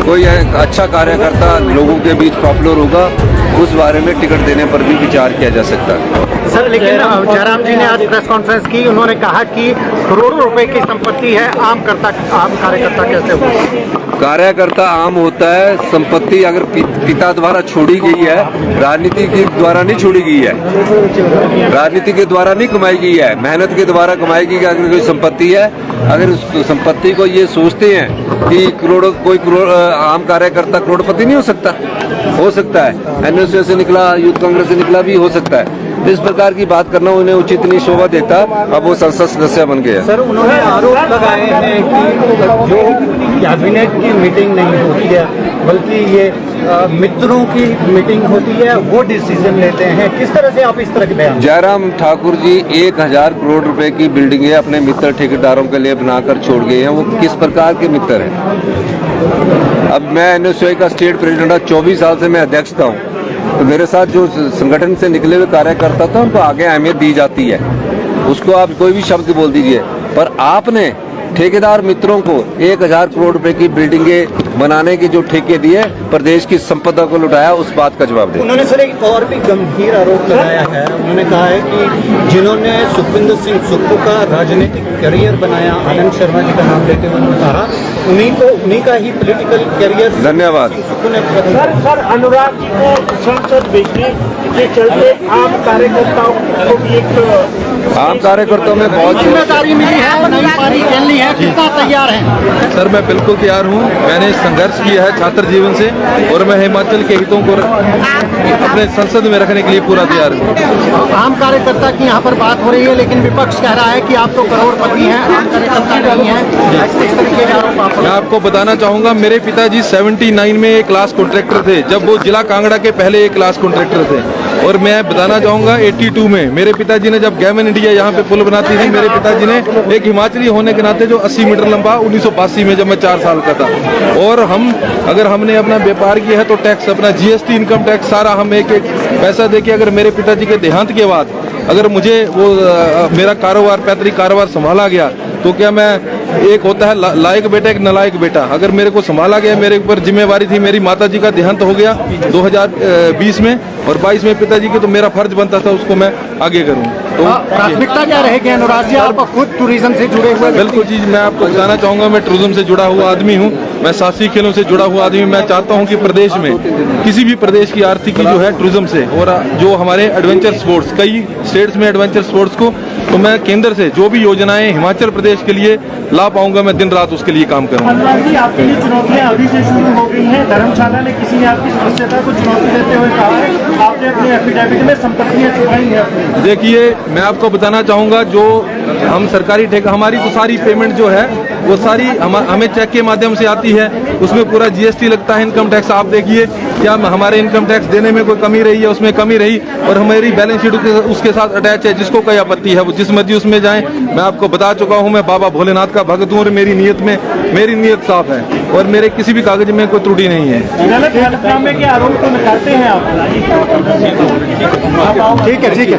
कोई अच्छा कार्यकर्ता लोगों के बीच पॉपुलर होगा, उस बारे में टिकट देने पर भी विचार किया जा सकता है। सर, लेकिन जयराम जी ने आज प्रेस कॉन्फ्रेंस की, उन्होंने कहा कि करोड़ों रुपए की संपत्ति है, आम कार्यकर्ता कैसे हो? कार्यकर्ता आम होता है, संपत्ति अगर पिता द्वारा छोड़ी गई है, राजनीति के द्वारा नहीं छोड़ी गई है, राजनीति के द्वारा नहीं कमाई गई है, मेहनत के द्वारा कमाई गई अगर कोई संपत्ति है, अगर उस संपत्ति को ये सोचते हैं कि कोई आम कार्यकर्ता करोड़पति नहीं हो सकता है, एनएसयू से निकला, यूथ कांग्रेस से निकला भी हो सकता है। इस प्रकार की बात करना उन्हें उचित नहीं शोभा देता। अब वो संसद सदस्य बन गए। सर, उन्होंने आरोप लगाए हैं कि जो कैबिनेट की मीटिंग नहीं होती है, बल्कि ये मित्रों की मीटिंग होती है, वो डिसीजन लेते हैं। किस तरह से आप इस तरह के बयान? जयराम ठाकुर जी 1000 करोड़ रुपए की बिल्डिंगें अपने मित्र ठेकेदारों के लिए बनाकर छोड़ गए हैं। वो किस प्रकार के मित्र हैं? अब मैं एनएसयू का स्टेट प्रेसिडेंट 24 साल से मैं अध्यक्ष था हूँ, तो मेरे साथ जो संगठन से निकले हुए कार्यकर्ता था उनको आगे अहमियत दी जाती है। उसको आप कोई भी शब्द बोल दीजिए, पर आपने ठेकेदार मित्रों को 1000 करोड़ रुपए की बिल्डिंगें बनाने के जो ठेके दिए, प्रदेश की संपदा को लुटाया, उस बात का जवाब दें। उन्होंने सर एक और भी गंभीर आरोप लगाया है। उन्होंने कहा है कि जिन्होंने सुखविंदर सिंह सुक्खू का राजनीतिक करियर बनाया, आनंद शर्मा जी का नाम लेते हुए उन्होंने कहा उन्हीं का ही पॉलिटिकल करियर। धन्यवाद। सर, अनुराग जी को संसद भेजने के चलते आम कार्यकर्ताओं को भी एक आम कार्यकर्ताओं में बहुत जिम्मेदारी मिली है, नई पारी खेलनी है, कितना तैयार है? सर, मैं बिल्कुल तैयार हूँ। मैंने संघर्ष किया है छात्र जीवन से, और मैं हिमाचल के हितों को अपने संसद में रखने के लिए पूरा तैयार हूँ। आम कार्यकर्ता की यहाँ पर बात हो रही है, लेकिन विपक्ष कह रहा है कि आप तो करोड़पति हैं, आम कार्यकर्ता नहीं है। इस तरीके के आरोप मैं आपको बताना चाहूंगा, मेरे पिताजी 79 में एक क्लास कॉन्ट्रैक्टर थे, जब वो जिला कांगड़ा के पहले एक क्लास कॉन्ट्रैक्टर थे। और मैं बताना चाहूंगा 82 में मेरे पिताजी ने जब गैमन इंडिया यहाँ पे पुल बनाती थी, मेरे पिताजी ने एक हिमाचली होने के नाते जो 80 मीटर लंबा 1982 में, जब मैं 4 साल का था। और अगर हमने अपना व्यापार किया है तो टैक्स, अपना जीएसटी, इनकम टैक्स सारा हम एक पैसा देके, अगर मेरे पिताजी के देहांत के बाद अगर मुझे वो मेरा कारोबार, पैतृक कारोबार संभाला गया, तो क्या मैं, एक होता है लायक बेटा, एक नालायक बेटा, अगर मेरे को संभाला गया, मेरे ऊपर जिम्मेवारी थी, मेरी माताजी का देहांत हो गया 2020 में और 22 में पिताजी की, तो मेरा फर्ज बनता था उसको मैं आगे करूं। तो प्राथमिकता क्या रहेगी अनुराग जी? आप खुद टूरिज्म से जुड़े हुए? बिल्कुल जी, मैं आपको बताना चाहूंगा, मैं टूरिज्म से जुड़ा हुआ आदमी हूं, मैं साहसी खेलों से जुड़ा हुआ आदमी। मैं चाहता हूं कि प्रदेश में, किसी भी प्रदेश की आर्थिकी जो है टूरिज्म से, और जो हमारे एडवेंचर स्पोर्ट्स, कई स्टेट्स में एडवेंचर स्पोर्ट्स को, तो मैं केंद्र से जो भी योजनाएं हिमाचल प्रदेश के लिए ला पाऊंगा, मैं दिन रात उसके लिए काम करूंगा। अनुराग जी, आपके लिए चुनौतियां अभी से शुरू हो गई हैं। धर्मशाला ने किसी ने आपकी सदस्यता को चुनौती देते हुए कहा है, आपने अपने एफिडेविट में संपत्तियां छुपाई हैं। देखिए, मैं आपको बताना चाहूंगा, जो हम सरकारी ठेका, हमारी तो सारी पेमेंट जो है वो सारी हमें चेक के माध्यम से आती है, उसमें पूरा जीएसटी लगता है, इनकम टैक्स। आप देखिए क्या हमारे इनकम टैक्स देने में कोई कमी रही है, उसमें कमी रही, और हमारी बैलेंस शीट उसके साथ अटैच है। जिसको कोई आपत्ति है वो जिस मर्जी उसमें जाए। मैं आपको बता चुका हूँ, मैं बाबा भोलेनाथ का भक्त हूँ, और मेरी नीयत साफ है, और मेरे किसी भी कागज में कोई त्रुटि नहीं है। गलत हलफनामे के आरोप को नकारते हैं आप? ठीक है।